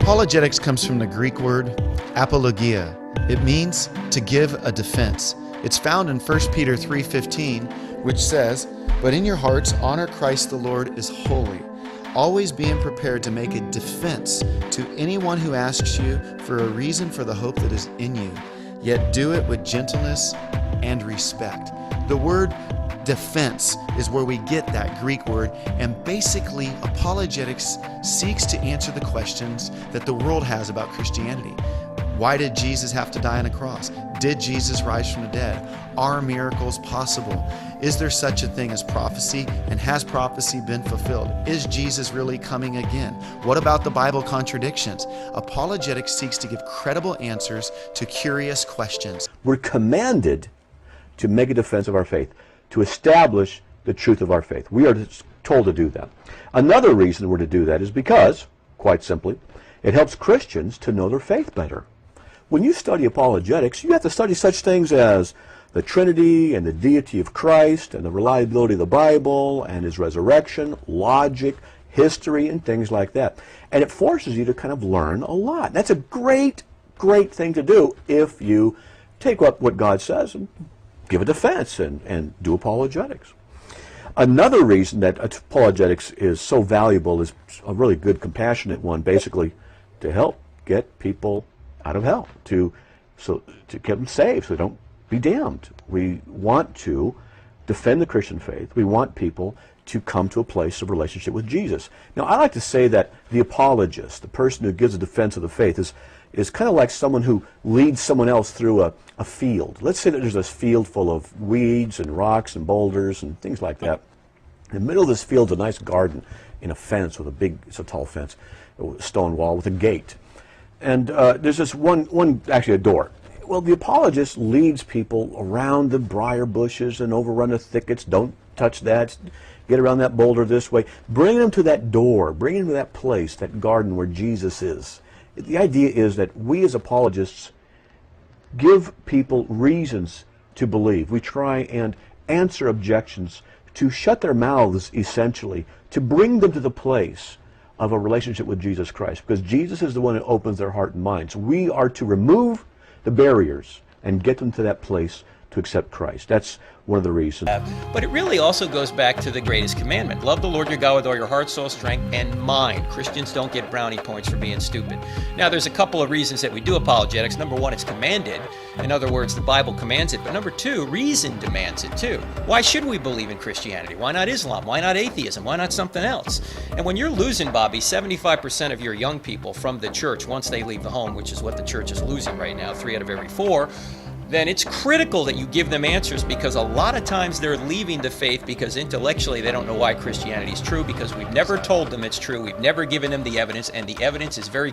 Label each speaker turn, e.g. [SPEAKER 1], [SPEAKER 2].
[SPEAKER 1] Apologetics comes from the Greek word apologia. It means to give a defense. It's found in 1 Peter 3:15, which says, "But in your hearts honor Christ the Lord as holy, always being prepared to make a defense to anyone who asks you for a reason for the hope that is in you, yet do it with gentleness and respect." The word defense is where we get that Greek word, and basically apologetics seeks to answer the questions that the world has about Christianity. Why did Jesus have to die on a cross? Did Jesus rise from the dead? Are miracles possible? Is there such a thing as prophecy, and has prophecy been fulfilled? Is Jesus really coming again? What about the Bible contradictions? Apologetics seeks to give credible answers to curious questions.
[SPEAKER 2] We're commanded to make a defense of our faith, to establish the truth of our faith. We are told to do that. Another reason we're to do that is because, quite simply, it helps Christians to know their faith better. When you study apologetics, you have to study such things as the Trinity and the deity of Christ and the reliability of the Bible and his resurrection, logic, history, and things like that. And it forces you to kind of learn a lot. That's a great, great thing to do if you take up what God says and give a defense and do apologetics. Another reason that apologetics is so valuable is a really good, compassionate one, basically to help get people out of hell, to get them saved so they don't be damned. We want to defend the Christian faith. We want people to come to a place of relationship with Jesus. Now, I like to say that the apologist, the person who gives a defense of the faith, is kind of like someone who leads someone else through a field. Let's say that there's this field full of weeds and rocks and boulders and things like that. In the middle of this field is a nice garden in a fence with it's a tall fence, a stone wall with a gate. And there's this actually a door. Well, the apologist leads people around the briar bushes and overrun the thickets. Don't touch that. Get around that boulder this way. Bring them to that door. Bring them to that place, that garden where Jesus is. The idea is that we as apologists give people reasons to believe. We try and answer objections, to shut their mouths, essentially, to bring them to the place of a relationship with Jesus Christ, because Jesus is the one who opens their heart and mind. So we are to remove the barriers and get them to that place to accept Christ. That's one of the reasons.
[SPEAKER 3] But it really also goes back to the greatest commandment. Love the Lord your God with all your heart, soul, strength, and mind. Christians don't get brownie points for being stupid. Now, there's a couple of reasons that we do apologetics. Number one, it's commanded. In other words, the Bible commands it. But number two, reason demands it too. Why should we believe in Christianity? Why not Islam? Why not atheism? Why not something else? And when you're losing, Bobby, 75% of your young people from the church once they leave the home, which is what the church is losing right now, 3 out of every 4, then it's critical that you give them answers, because a lot of times they're leaving the faith because intellectually they don't know why Christianity is true, because we've never told them it's true, we've never given them the evidence, and the evidence is very